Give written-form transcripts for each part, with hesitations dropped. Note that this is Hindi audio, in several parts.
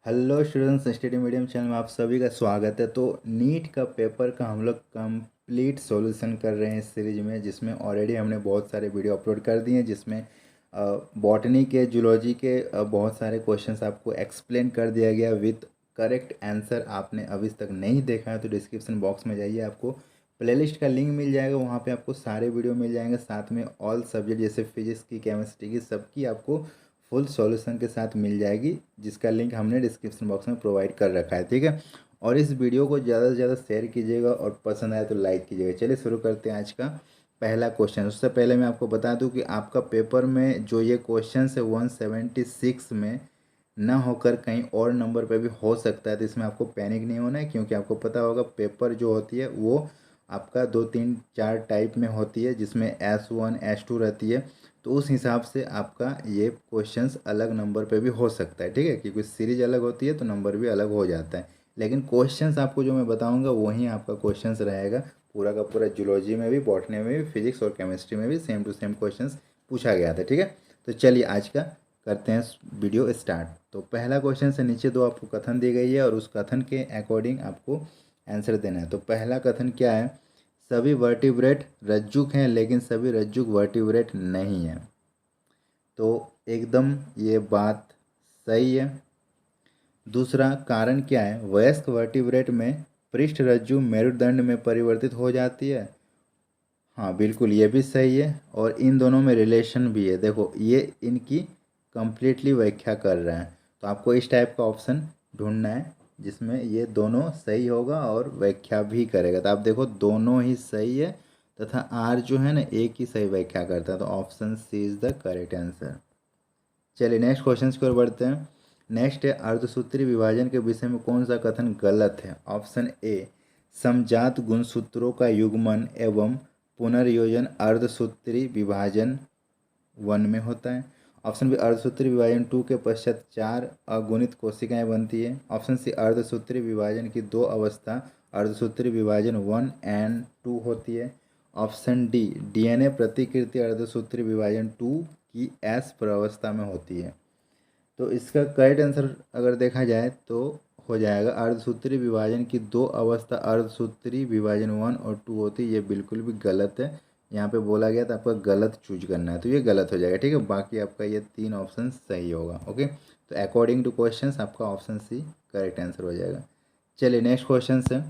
Hello students, study medium channel में आप सभी का स्वागत है। तो नीट का पेपर का हम लोग कंप्लीट सॉल्यूशन कर रहे हैं इस सीरीज में, जिसमें ऑलरेडी हमने बहुत सारे वीडियो अपलोड कर दिए हैं, जिसमें बॉटनी के, जूलॉजी के बहुत सारे क्वेश्चंस आपको एक्सप्लेन कर दिया गया विथ करेक्ट आंसर। आपने अभी तक नहीं देखा है तो डिस्क्रिप्शन बॉक्स में जाइए, आपको प्लेलिस्ट का लिंक मिल जाएगा, वहाँ पे आपको सारे वीडियो मिल जाएंगे। साथ में ऑल सब्जेक्ट जैसे फिजिक्स की, केमिस्ट्री की, सबकी आपको फुल सॉल्यूशन के साथ मिल जाएगी, जिसका लिंक हमने डिस्क्रिप्शन बॉक्स में प्रोवाइड कर रखा है। ठीक है, और इस वीडियो को ज़्यादा से ज़्यादा शेयर कीजिएगा और पसंद आए तो लाइक कीजिएगा। चलिए शुरू करते हैं आज का पहला क्वेश्चन। उससे पहले मैं आपको बता दूं कि आपका पेपर में जो ये क्वेश्चन है 176 में ना होकर कहीं और नंबर पे भी हो सकता है, तो इसमें आपको पैनिक नहीं होना है, क्योंकि आपको पता होगा पेपर जो होती है वो आपका 2 3 4 टाइप में होती है, जिसमें S1 S2 रहती है। तो उस हिसाब से आपका ये क्वेश्चंस अलग नंबर पे भी हो सकता है। ठीक है, क्योंकि सीरीज अलग होती है तो नंबर भी अलग हो जाता है। लेकिन क्वेश्चंस आपको जो मैं बताऊंगा वही आपका क्वेश्चंस रहेगा पूरा का पूरा। जूलॉजी में भी, बॉटनी में भी, फिजिक्स और केमिस्ट्री में भी सेम टू सेम क्वेश्चंस पूछा गया था। ठीक है, तो चलिए आज का करते हैं वीडियो स्टार्ट। तो पहला क्वेश्चन से नीचे दो आपको कथन दी गई है और उस कथन के अकॉर्डिंग आपको आंसर देना है। तो पहला कथन क्या है? सभी वर्टिब्रेट रज्जुक हैं लेकिन सभी रज्जुक वर्टिब्रेट नहीं हैं। तो एकदम ये बात सही है। दूसरा कारण क्या है? वयस्क वर्टिब्रेट में पृष्ठ रज्जु मेरुदंड में परिवर्तित हो जाती है। हाँ बिल्कुल, ये भी सही है और इन दोनों में रिलेशन भी है। देखो ये इनकी कंप्लीटली व्याख्या कर रहे हैं, तो आपको इस टाइप का ऑप्शन ढूंढना है जिसमें ये दोनों सही होगा और व्याख्या भी करेगा। तो आप देखो दोनों ही सही है तथा आर जो है ना एक ही सही व्याख्या करता है, तो option C is the correct answer. चलिए नेक्स्ट क्वेश्चन की ओर बढ़ते हैं। नेक्स्ट है अर्धसूत्री विभाजन के विषय में कौन सा कथन गलत है? ऑप्शन ए, समजात गुणसूत्रों का युग्मन एवं पुनर्योजन अर्धसूत्री विभाजन 1 में होता है। ऑप्शन बी, अर्धसूत्री विभाजन 2 के पश्चात 4 अगुणित कोशिकाएं बनती है। ऑप्शन सी, अर्धसूत्री विभाजन की 2 अवस्था अर्धसूत्री विभाजन 1 एंड 2 होती है। ऑप्शन डी, डीएनए प्रतिकृति अर्धसूत्री विभाजन 2 की एस प्रवस्था में होती है। तो इसका करेक्ट आंसर अगर देखा जाए तो हो जाएगा अर्धसूत्री विभाजन की 2 अवस्था अर्धसूत्री विभाजन 1 और 2 होती है। ये बिल्कुल भी गलत है, यहाँ पे बोला गया था आपका गलत चूज करना है, तो ये गलत हो जाएगा। ठीक है, बाकी आपका ये 3 ऑप्शन सही होगा। ओके, तो अकॉर्डिंग टू क्वेश्चन आपका ऑप्शन सी करेक्ट आंसर हो जाएगा। चलिए नेक्स्ट क्वेश्चन है।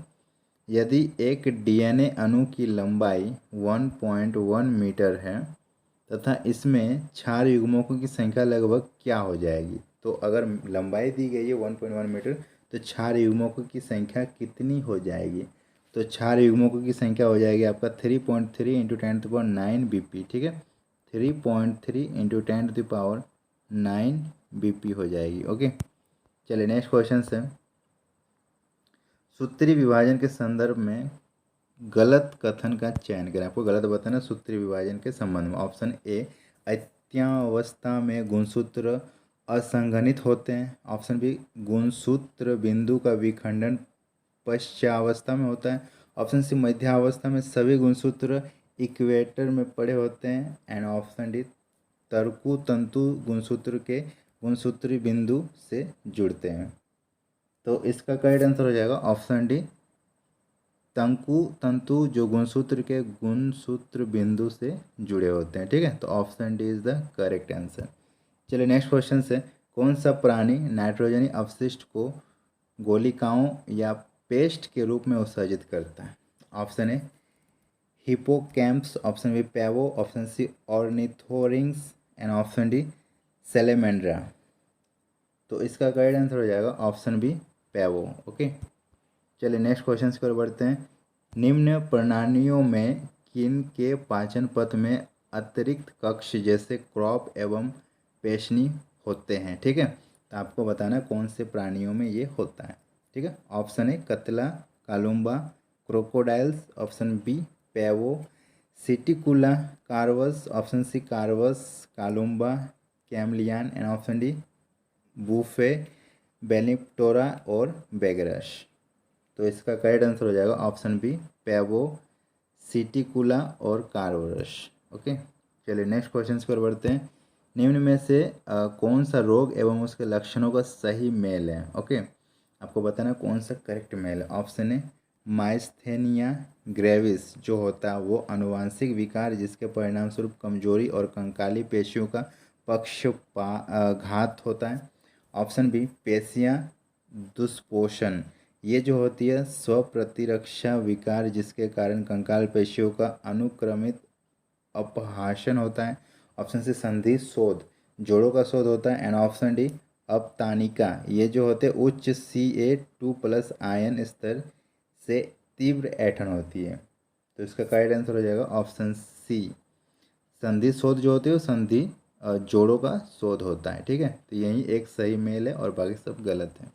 यदि एक डीएनए अणु की लंबाई 1.1 मीटर है तथा इसमें क्षार युग्मकों की संख्या लगभग क्या हो जाएगी? तो अगर लंबाई दी गई है 1.1 मीटर, तो क्षार युग्मकों की संख्या कितनी हो जाएगी? तो क्षार युग्मकों की संख्या हो जाएगी आपका 3.3 इंटू 10⁹ BP। ठीक है, 3.3 इंटू 10⁹ BP हो जाएगी। ओके, चलिए नेक्स्ट क्वेश्चन है। सूत्री विभाजन के संदर्भ में गलत कथन का चयन करें। आपको गलत बताना सूत्री विभाजन के संबंध में। ऑप्शन ए, अत्यावस्था में गुणसूत्र असंघनित होते हैं। ऑप्शन बी, गुणसूत्र बिंदु का विखंडन पश्चावस्था में होता है। ऑप्शन सी, मध्यावस्था में सभी गुणसूत्र इक्वेटर में पड़े होते हैं। एंड ऑप्शन डी, तर्कु तंतु गुणसूत्र के गुणसूत्री बिंदु से जुड़ते हैं। तो इसका करेक्ट आंसर हो जाएगा ऑप्शन डी, तंकु तंतु जो गुणसूत्र के गुणसूत्र बिंदु से जुड़े होते हैं। ठीक है, तो option D is the correct answer. चलिए नेक्स्ट क्वेश्चन से। कौन सा प्राणी नाइट्रोजनी अपशिष्ट को गोलिकाओं या पेस्ट के रूप में उत्सर्जित करता है? Option A, Hippocampus. Option B, Pavo. Option C, Ornithorhynchus. And option D, Salamandra. तो इसका करेक्ट आंसर हो जाएगा ऑप्शन बी, पैवो। ओके, चलिए नेक्स्ट क्वेश्चन की ओर बढ़ते हैं। निम्न प्रणालियों में किन के पाचन पथ में अतिरिक्त कक्ष जैसे क्रॉप एवं पेशनी होते हैं? ठीक है, तो आपको बताना कौन से प्राणियों में ये होता है। ठीक है, option A, Catla, Columba, crocodiles. Option B, Pavo, Psittacula, Corvus. Option C, Corvus, Columba, chameleon. And option D, Bufo, Balaenoptera और बेगरस। तो इसका करेक्ट आंसर हो जाएगा ऑप्शन बी, पैवो, सिटिकुला और कार्वरस। ओके, चलिए नेक्स्ट क्वेश्चन की ओर बढ़ते हैं। निम्न में से कौन सा रोग एवं उसके लक्षणों का सही मेल है। ओके, आपको बताना कौन सा करेक्ट मेल है। ऑप्शन है माइस्थेनिया ग्रेविस जो होता है वो अनुवांशिक विकार जिसके परिणाम स्वरूप कमजोरी और कंकाली पेशियों का पक्षघात होता है। ऑप्शन बी पेशियां दुष्पोषण, ये जो होती है स्वप्रतिरक्षा विकार जिसके कारण कंकाल पेशियों का अनुक्रमित अपहासन होता है। ऑप्शन सी संधि शोध, जोड़ों का शोध होता है। एंड ऑप्शन डी अपतानिका, ये जो होते हैं उच्च Ca2+ आयन स्तर से तीव्र ऐंठन होती है। तो इसका करेक्ट आंसर हो जाएगा ऑप्शन सी, संधि शोध जो होती है वो संधि जोड़ों का शोध होता है। ठीक है, तो यही एक सही मेल है और बाकी सब गलत है।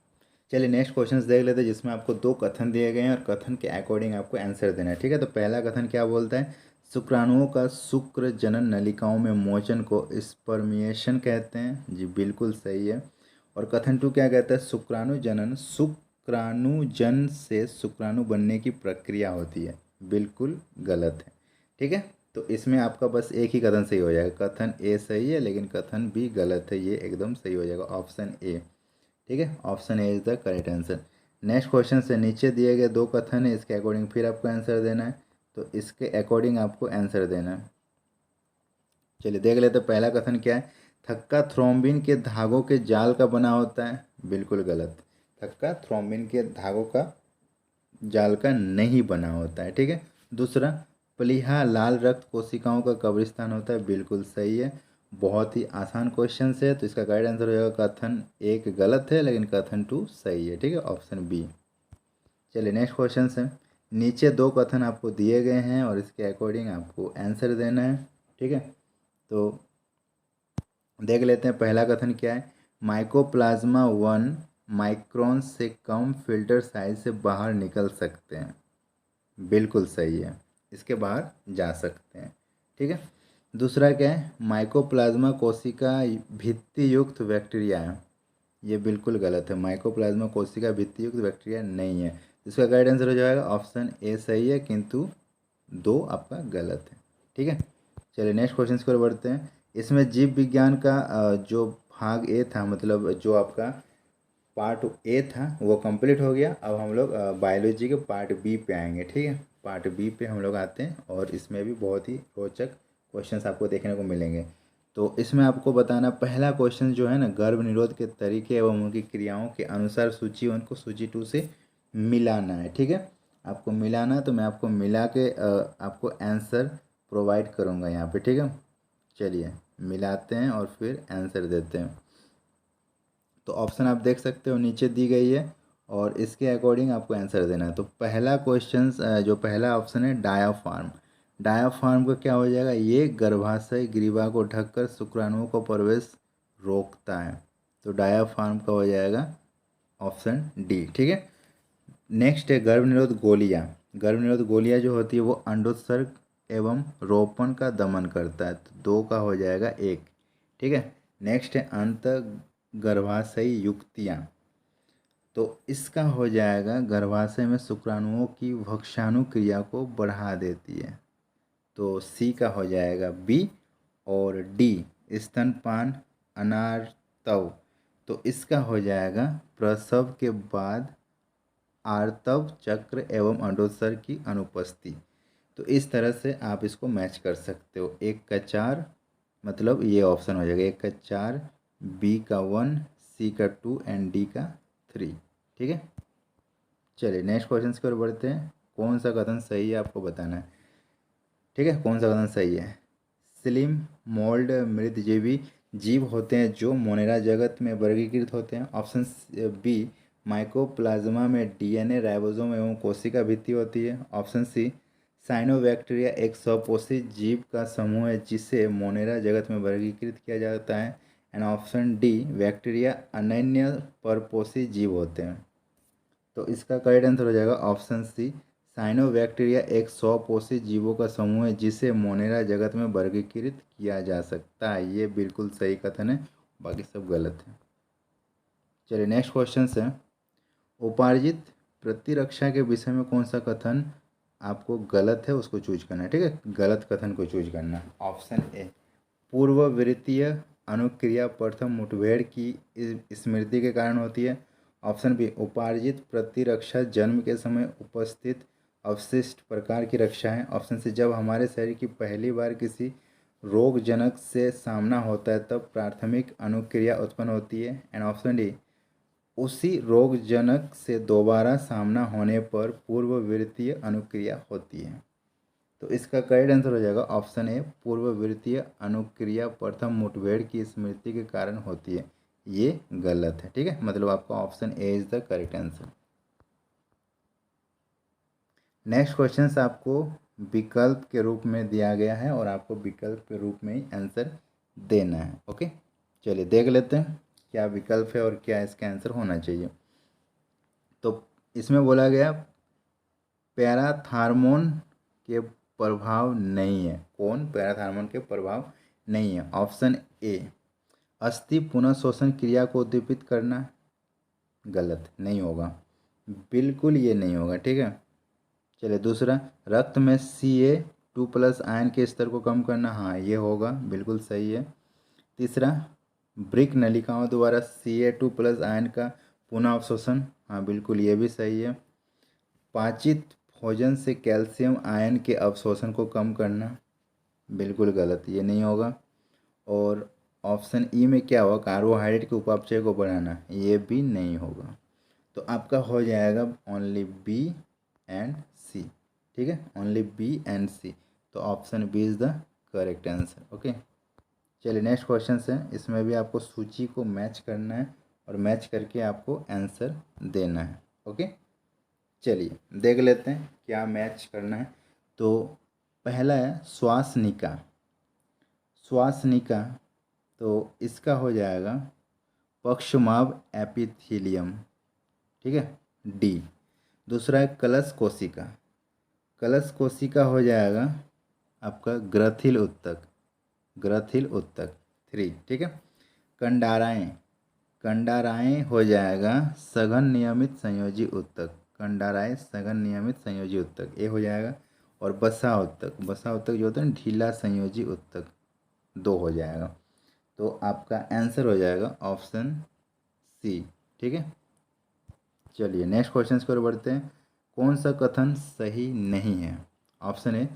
चलिए नेक्स्ट क्वेश्चन देख लेते हैं जिसमें आपको दो कथन दिए गए हैं और कथन के अकॉर्डिंग आपको आंसर देना है। ठीक है, तो पहला कथन क्या बोलता है, शुक्राणुओं का शुक्र जनन नलिकाओं में मोचन को स्पर्मिएशन कहते हैं। जी बिल्कुल सही है। और कथन टू क्या कहता है, शुक्राणु जनन शुक्राणुजन से शुक्राणु बनने की प्रक्रिया होती है। बिल्कुल गलत है। ठीक है, तो इसमें आपका बस एक ही कथन सही हो जाएगा। कथन ए सही है लेकिन कथन बी गलत है, ये एकदम सही हो जाएगा ऑप्शन ए। ठीक है, option A is the correct answer. Next question से नीचे दिए गए दो कथन है, इसके अकॉर्डिंग फिर आपको आंसर देना है। तो इसके अकॉर्डिंग आपको आंसर देना है। चलिए देख लेते हैं पहला कथन क्या है, थक्का थ्रोम्बिन के धागों के जाल का बना होता है। बिल्कुल गलत, थक्का थ्रोम्बिन के धागों का जाल का नहीं बना होता है। ठीक है, दूसरा प्लीहा लाल रक्त कोशिकाओं का कब्रिस्तान होता है। बिल्कुल सही है, बहुत ही आसान क्वेश्चन है। तो इसका करेक्ट आंसर हो जाएगा कथन एक गलत है लेकिन कथन टू सही है। ठीक है, ऑप्शन बी। चलिए नेक्स्ट क्वेश्चन है, नीचे दो कथन आपको दिए गए हैं और इसके अकॉर्डिंग आपको आंसर देना है। ठीक है, तो देख लेते हैं पहला कथन क्या है, माइकोप्लाज्मा 1 माइक्रोन से कम फिल्टर साइज से बाहर निकल सकते हैं। बिल्कुल सही है, इसके बाहर जा सकते हैं। ठीक है, दूसरा क्या है, माइकोप्लाज्मा कोशिका भित्ति युक्त बैक्टीरिया है। ये बिल्कुल गलत है, माइकोप्लाज्मा कोशिका भित्ति युक्त बैक्टीरिया नहीं है। इसका करेक्ट आंसर हो जाएगा ऑप्शन ए सही है किंतु दो आपका गलत है। ठीक है, चलिए नेक्स्ट क्वेश्चन की ओर बढ़ते हैं। इसमें जीव विज्ञान का जो भाग ए था, मतलब जो आपका पार्ट ए था वो कंप्लीट हो गया। अब हम लोग बायोलॉजी के पार्ट बी पे आएंगे। ठीक है, पार्ट बी पे हम लोग आते हैं और इसमें भी बहुत ही रोचक क्वेश्चंस आपको देखने को मिलेंगे। तो इसमें आपको बताना पहला क्वेश्चन जो है ना, गर्भ निरोध के तरीके एवं उनकी क्रियाओं के अनुसार सूची उनको सूची 2 से मिलाना है। ठीक है, आपको मिलाना है तो मैं आपको मिला के आपको आंसर प्रोवाइड करूँगा यहाँ पे। ठीक है, चलिए मिलाते हैं और फिर आंसर देते हैं। तो ऑप्शन आप देख सकते हो नीचे दी गई है और इसके अकॉर्डिंग आपको आंसर देना है। तो पहला क्वेश्चन जो पहला ऑप्शन है डायाफ्राम, डायाफ्राम का क्या हो जाएगा, ये गर्भाशय ग्रीवा को ढककर शुक्राणुओं को प्रवेश रोकता है। तो डायाफ्राम का हो जाएगा ऑप्शन डी। ठीक है, नेक्स्ट है गर्भ निरोध गोलियाँ, गर्भ निरोध गोलियाँ जो होती है वो अंडोत्सर्ग एवं रोपण का दमन करता है। तो दो का हो जाएगा एक। ठीक है, नेक्स्ट है अंत गर्भाशयी युक्तियाँ, तो इसका हो जाएगा गर्भाशय में शुक्राणुओं की भक्षाणु क्रिया को बढ़ा देती है। तो सी का हो जाएगा बी। और डी स्तनपान अनार्तव, तो इसका हो जाएगा प्रसव के बाद आर्तव चक्र एवं अंडोत्सर्ग की अनुपस्थिति। तो इस तरह से आप इसको मैच कर सकते हो। एक का 4 मतलब ये ऑप्शन हो जाएगा, एक का 4, बी का 1, सी का 2 एंड डी का 3। ठीक है, चलिए नेक्स्ट क्वेश्चन की ओर बढ़ते हैं। कौन सा कथन सही है आपको बताना है। ठीक है, कौन सा कथन सही है, स्लिम मोल्ड मृतजीवी जीव होते हैं जो मोनेरा जगत में वर्गीकृत होते हैं। ऑप्शन बी माइकोप्लाज्मा में डीएनए राइबोसोम एवं कोशिका भित्ति होती है। ऑप्शन सी साइनोबैक्टीरिया एक स्वपोषी जीव का समूह है जिसे मोनेरा जगत में वर्गीकृत किया जाता है। एंड ऑप्शन डी बैक्टीरिया अनन्य परपोषी जीव होते हैं। तो इसका करेक्ट आंसर हो जाएगा ऑप्शन सी साइनोबैक्टीरिया एक स्वपोषी जीवों का समूह है जिसे मोनेरा जगत में वर्गीकृत किया जा सकता है। ये बिल्कुल सही कथन है, बाकी सब गलत है। चलिए नेक्स्ट क्वेश्चन है, उपार्जित प्रतिरक्षा के विषय में कौन सा कथन आपको गलत है उसको चूज करना है। ठीक है, गलत कथन को चूज करना। ऑप्शन ए पूर्ववृत्तीय अनुक्रिया प्रथम मुठभेड़ की स्मृति के कारण होती है। ऑप्शन बी, उपार्जित प्रतिरक्षा जन्म के समय उपस्थित अवशिष्ट प्रकार की रक्षा है। ऑप्शन सी, जब हमारे शरीर की पहली बार किसी रोगजनक से सामना होता है तब प्राथमिक अनुक्रिया उत्पन्न होती है। एंड ऑप्शन डी, उसी रोगजनक से दोबारा सामना होने पर पूर्ववर्तीय अनुक्रिया होती है। तो इसका करेक्ट आंसर हो जाएगा ऑप्शन ए, पूर्ववर्तीय अनुक्रिया प्रथम मुठभेड़ की स्मृति के कारण होती है। ये गलत है, ठीक है, मतलब आपका option A is the correct answer. Next question आपको विकल्प के रूप में दिया गया है और आपको विकल्प के रूप में ही आंसर देना है। ओके, चलिए देख लेते हैं क्या विकल्प है और क्या इसका आंसर होना चाहिए। तो इसमें बोला गया पैराथार्मोन के प्रभाव नहीं है। कौन? पैराथार्मोन के प्रभाव नहीं है। ऑप्शन ए, अस्थि पुनः शोषण क्रिया को उद्दीपित करना, गलत, नहीं होगा, बिल्कुल ये नहीं होगा, ठीक है। चलिए दूसरा, रक्त में Ca2+ आयन के स्तर को कम करना, हाँ ये होगा, बिल्कुल सही है। तीसरा, ब्रिक नलिकाओं द्वारा Ca2+ आयन का पुनः अवशोषण, हाँ बिल्कुल ये भी सही है। पाचित भोजन से कैल्शियम आयन के अवशोषण को कम करना, बिल्कुल गलत, ये नहीं होगा। और ऑप्शन ई में क्या होगा, कार्बोहाइड्रेट के उपापचय को बढ़ाना, ये भी नहीं होगा। तो आपका हो जाएगा ओनली बी एंड सी, ठीक है, ओनली बी एंड सी। तो option B is the correct answer. Okay, चलिए नेक्स्ट क्वेश्चन है। इसमें भी आपको सूची को मैच करना है और मैच करके आपको आंसर देना है। ओके, चलिए देख लेते हैं क्या मैच करना है। तो पहला है श्वासनिका। श्वासनिका, तो इसका हो जाएगा पक्षमाभ एपिथीलियम, ठीक है, डी। दूसरा है कलश कोशिका। कलश कोशिका हो जाएगा आपका ग्रथिल उत्तक, ग्रथिल उत्तक 3, ठीक है। कंडाराएँ, कंडाराएँ हो जाएगा सघन नियमित संयोजी उत्तक, कंडाराएँ सघन नियमित संयोजी उत्तक, ये हो जाएगा। और बसा उत्तक, बसा उत्तक जो होता है ना ढीला संयोजी उत्तक, 2 हो जाएगा। तो आपका आंसर हो जाएगा ऑप्शन सी, ठीक है। चलिए नेक्स्ट क्वेश्चन की ओर बढ़ते हैं। कौन सा कथन सही नहीं है? ऑप्शन ए,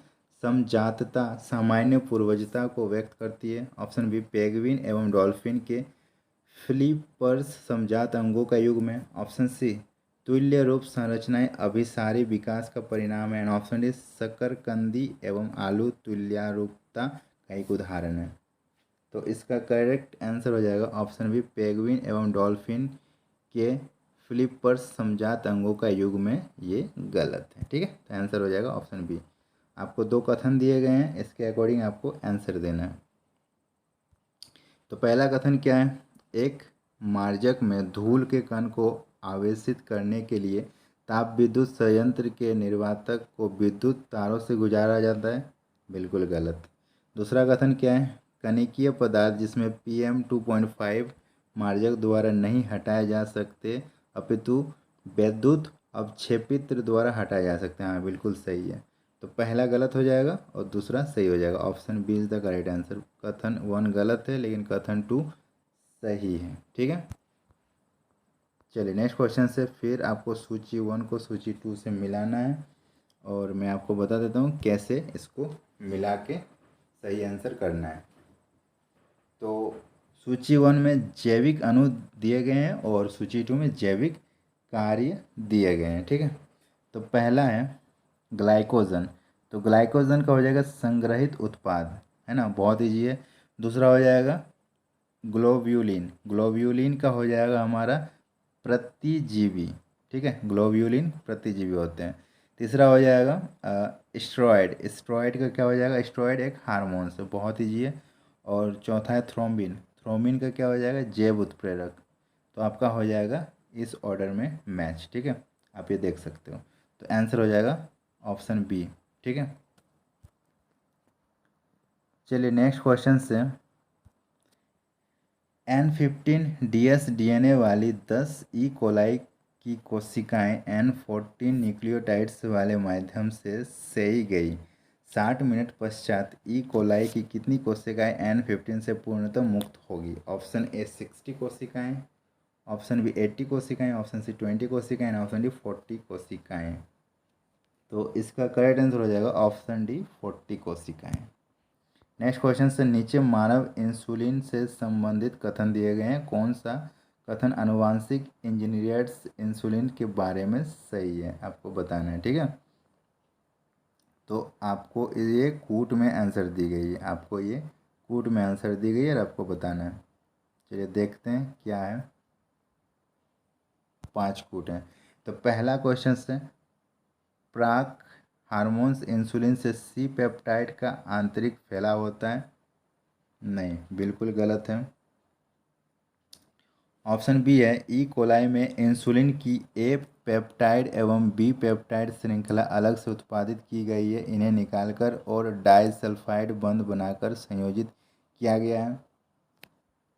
समजातता सामान्य पूर्वजता को व्यक्त करती है। ऑप्शन बी, पेंगुइन एवं डॉल्फिन के फ्लिपर्स समजात अंगों का युग्म है। ऑप्शन सी, तुल्य रूप संरचनाएं अभिसारी विकास का परिणाम है। ऑप्शन डी, शकरकंदी एवं आलू तुल्यारूपता का एक उदाहरण है। तो इसका करेक्ट आंसर हो जाएगा ऑप्शन बी, पेंगुइन एवं डॉल्फिन के फ्लिपर्स समजात अंगों का युग में, ये गलत है, ठीक है। तो आंसर हो जाएगा ऑप्शन बी। आपको 2 कथन दिए गए हैं, इसके अकॉर्डिंग आपको आंसर देना है। तो पहला कथन क्या है, एक मार्जक में धूल के कण को आवेशित करने के लिए ताप विद्युत संयंत्र के निर्वातक को विद्युत तारों से गुजारा जाता है, बिल्कुल गलत। दूसरा कथन क्या है, कणिकीय पदार्थ जिसमें PM2.5 मार्जक द्वारा नहीं हटाए जा सकते अपितु विद्युत अवक्षेपित्र द्वारा हटाए जा सकते हैं, हाँ बिल्कुल सही है। तो पहला गलत हो जाएगा और दूसरा सही हो जाएगा। Option B is the correct answer. कथन 1 गलत है लेकिन कथन 2 सही है, ठीक है। चलिए नेक्स्ट क्वेश्चन से फिर आपको सूची 1 को सूची 2 से मिलाना है और मैं आपको बता देता हूँ कैसे इसको मिला के सही आंसर करना है। तो सूची 1 में जैविक अणु दिए गए हैं और सूची 2 में जैविक कार्य दिए गए हैं, ठीक है। तो पहला है ग्लाइकोजन। तो ग्लाइकोजन का हो जाएगा संग्रहित उत्पाद, है ना, बहुत ईजी है। दूसरा हो जाएगा ग्लोब्यूलिन। ग्लोब्यूलिन का हो जाएगा हमारा प्रतिजीवी, ठीक है, ग्लोब्यूलिन प्रतिजीवी होते हैं। तीसरा हो जाएगा स्टेरॉयड। स्टेरॉयड का क्या हो जाएगा, स्टेरॉयड एक हार्मोन से, बहुत ईजी है। और चौथा है थ्रोम्बिन। थ्रोम्बिन का क्या हो जाएगा, जैव उत्प्रेरक। तो आपका हो जाएगा इस ऑर्डर में मैच, ठीक है, आप ये देख सकते हो। तो आंसर हो जाएगा ऑप्शन बी, ठीक है। चलिए नेक्स्ट क्वेश्चन से, N15DS DNA वाली 10 ई कोलाई की कोशिकाएं N14 न्यूक्लियोटाइड्स वाले माध्यम से सही गई 60 मिनट पश्चात ई कोलाई की कितनी कोशिकाएं N15 से पूर्णतः मुक्त होगी? ऑप्शन ए 60 कोशिकाएं, ऑप्शन बी 80 कोशिकाएं, ऑप्शन सी 20 कोशिकाएं, ऑप्शन डी 40 कोशिकाएं। तो इसका करेक्ट आंसर हो जाएगा ऑप्शन डी 40 कोशिकाएं। नेक्स्ट क्वेश्चन से नीचे मानव इंसुलिन से संबंधित कथन दिए गए हैं, कौन सा कथन आनुवांशिक इंजीनियर्स इंसुलिन के बारे में सही है? आपको बताना है, ठीक है। तो आपको ये कूट में आंसर दी गई है, आपको ये कूट में आंसर दी गई है और आपको बताना है। चलिए देखते हैं क्या है। 5 कूट हैं। तो पहला क्वेश्चन से प्राक हार्मोन्स इंसुलिन से सी पेप्टाइड का आंतरिक फैलाव होता है? नहीं, बिल्कुल गलत है। ऑप्शन बी है ई कोलाई में इंसुलिन की ए पेप्टाइड एवं बी पेप्टाइड श्रृंखला अलग से उत्पादित की गई है, इन्हें निकालकर और डाइसल्फाइड बंध बनाकर संयोजित किया गया है।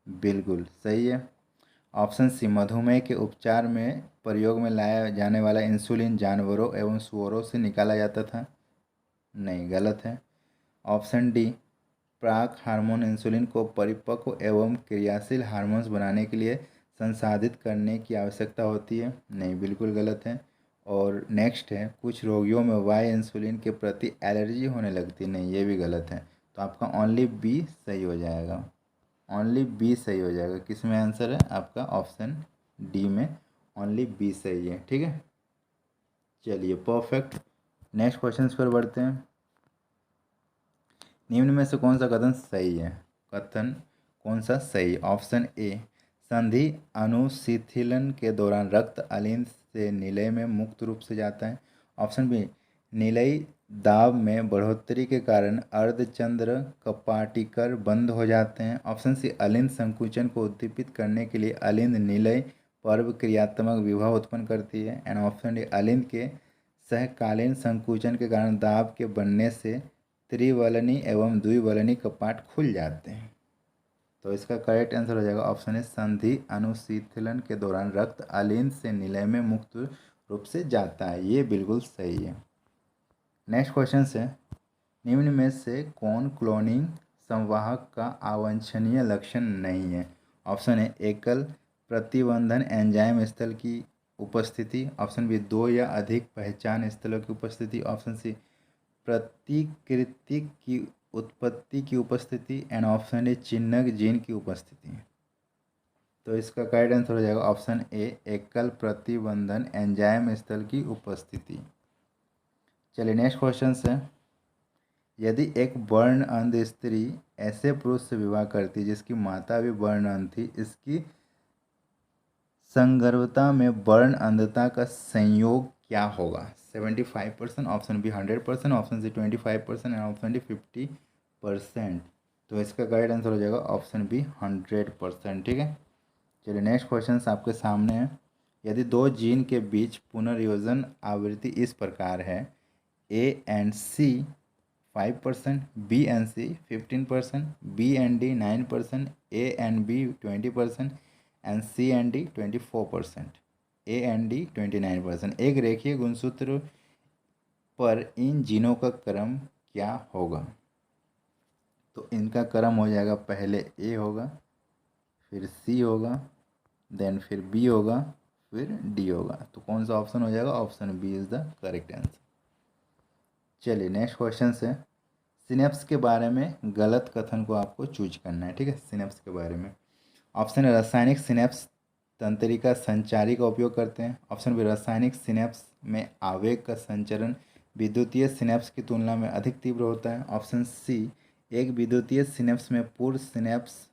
बिल्कुल सही है। ऑप्शन सी मधुमेह के उपचार में प्रयोग में लाया जाने वाला इंसुलिन जानवरों एवं सुअरों से निकाला जाता था? नहीं, गलत है। ऑप्शन डी प्राक हार्मोन इंसुलिन को परिपक्व एवं क्रियाशील हार्मोन्स बनाने के लिए संसाधित करने की आवश्यकता होती है? नहीं, बिल्कुल गलत है। और नेक्स्ट है कुछ रोगियों में वाई इंसुलिन के प्रति एलर्जी होने लगती है? नहीं, ये भी गलत है। तो आपका ओनली बी सही हो जाएगा, ओनली बी सही हो जाएगा। किस में आंसर है आपका? ऑप्शन डी में ओनली बी सही है, ठीक है। चलिए परफेक्ट। नेक्स्ट क्वेश्चन पर बढ़ते हैं। निम्न में से कौन सा कथन सही है? कथन कौन सा सही? ऑप्शन ए संधि अनुशिथिलन के दौरान रक्त अलिंद से नीलय में मुक्त रूप से जाता है। ऑप्शन बी नीलयी दाब में बढ़ोतरी के कारण अर्धचंद्र कपाटिकर बंद हो जाते हैं। ऑप्शन सी अलिंद संकुचन को उद्दीपित करने के लिए अलिंद नीलय पर्व क्रियात्मक विभव उत्पन्न करती है। एंड ऑप्शन डी अलिंद के सहकालीन संकुचन के कारण दाब के बनने से त्रिवलनी एवं द्विवलनी कपाट खुल जाते हैं। तो इसका करेक्ट आंसर हो जाएगा ऑप्शन है संधि अनुशीतलन के दौरान रक्त अलिंद से निलय में मुक्त रूप से जाता है, ये बिल्कुल सही है। नेक्स्ट क्वेश्चन से निम्न में से कौन क्लोनिंग संवाहक का अवांछनीय लक्षण नहीं है? ऑप्शन है एकल प्रतिबंधन एंजाइम स्थल की उपस्थिति, ऑप्शन बी 2 या अधिक पहचान स्थलों की उपस्थिति, ऑप्शन सी प्रतिकृति की उत्पत्ति की उपस्थिति, एंड ऑप्शन ए चिन्हक जीन की उपस्थिति। तो इसका करेक्ट आंसर हो जाएगा ऑप्शन ए एकल प्रतिबंधन एंजाइम स्थल की उपस्थिति। चलिए नेक्स्ट क्वेश्चन से यदि एक वर्ण अंध स्त्री ऐसे पुरुष से विवाह करती जिसकी माता भी वर्ण अंध थी, इसकी संगर्भता में वर्ण अंधता का संयोग क्या होगा? 75%, option B 100%, option C 25% and option D 50%। तो इसका करेक्ट आंसर हो जाएगा ऑप्शन बी 100%, ठीक है। चलिए नेक्स्ट क्वेश्चन आपके सामने है। यदि दो जीन के बीच पुनर्योजन आवृत्ति इस प्रकार है A and C 5%, B and C 15%, B and D 9%, A and B 20% and C and D 24%, A and D 29%। एक रेखीय गुणसूत्र पर इन जीनों का क्रम क्या होगा? तो इनका क्रम हो जाएगा, पहले ए होगा, फिर सी होगा, देन फिर बी होगा, फिर डी होगा। तो कौन सा ऑप्शन हो जाएगा? Option B is the correct answer. चलिए नेक्स्ट क्वेश्चन से सिनेप्स के बारे में गलत कथन को आपको चूज करना है, ठीक है। सिनेप्स के बारे में ऑप्शन है रासायनिक सिनेप्स तंत्रिका संचारी का उपयोग करते हैं, ऑप्शन बी रासायनिक सिनेप्स में आवेग का संचरण विद्युतीय सिनेप्स की तुलना में अधिक तीव्र होता है, ऑप्शन सी एक विद्युतीय सिनेप्स में पूर्व सिनेप्स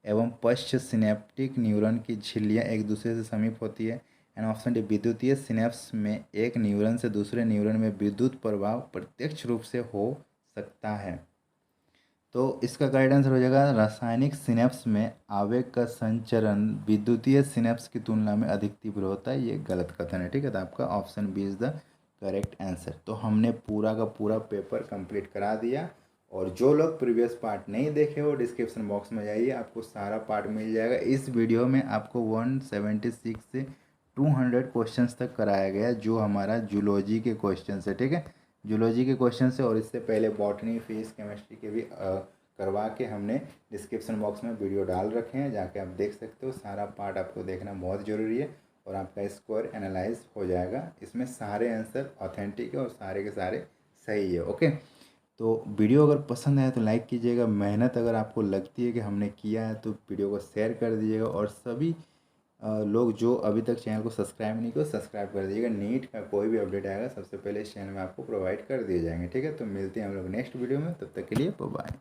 एवं पश्च सिनेप्टिक न्यूरॉन की झिल्लियाँ एक दूसरे से समीप होती है, एंड ऑप्शन डी विद्युतीय सिनेप्स में एक न्यूरॉन से दूसरे न्यूरॉन में विद्युत प्रभाव प्रत्यक्ष रूप से हो सकता है। तो इसका करेक्ट आंसर हो जाएगा रासायनिक सिनेप्स में आवेग का संचरण विद्युतीय सिनेप्स की तुलना में अधिक तीव्र होता है, ये गलत कथन है, ठीक है। तो आपका option B is the correct answer. तो हमने पूरा का पूरा पेपर कंप्लीट करा दिया, और जो लोग प्रीवियस पार्ट नहीं देखे हो डिस्क्रिप्शन बॉक्स में जाइए, आपको सारा पार्ट मिल जाएगा। इस वीडियो में आपको 176 से 200 क्वेश्चंस तक कराया गया, जो हमारा जूलॉजी के क्वेश्चन है, ठीक है। जूलॉजी के क्वेश्चन है और इससे पहले बॉटनी, फिजिक्स, केमिस्ट्री के भी करवा के हमने डिस्क्रिप्शन बॉक्स में वीडियो डाल रखे हैं, जाके आप देख सकते हो। सारा पार्ट आपको देखना बहुत ज़रूरी है और आपका स्कोर एनालाइज हो जाएगा। इसमें सारे आंसर ऑथेंटिक है और सारे के सारे सही है। ओके, तो वीडियो अगर पसंद आए तो लाइक कीजिएगा। मेहनत अगर आपको लगती है कि हमने किया है तो वीडियो को शेयर कर दीजिएगा और सभी लोग जो अभी तक चैनल को सब्सक्राइब नहीं किया सब्सक्राइब कर दीजिएगा। नीट का कोई भी अपडेट आएगा सबसे पहले इस चैनल में आपको प्रोवाइड कर दिए जाएंगे। ठीक है, तो मिलते हैं हम लोग नेक्स्ट वीडियो में, तब तक के लिए बाय बाय।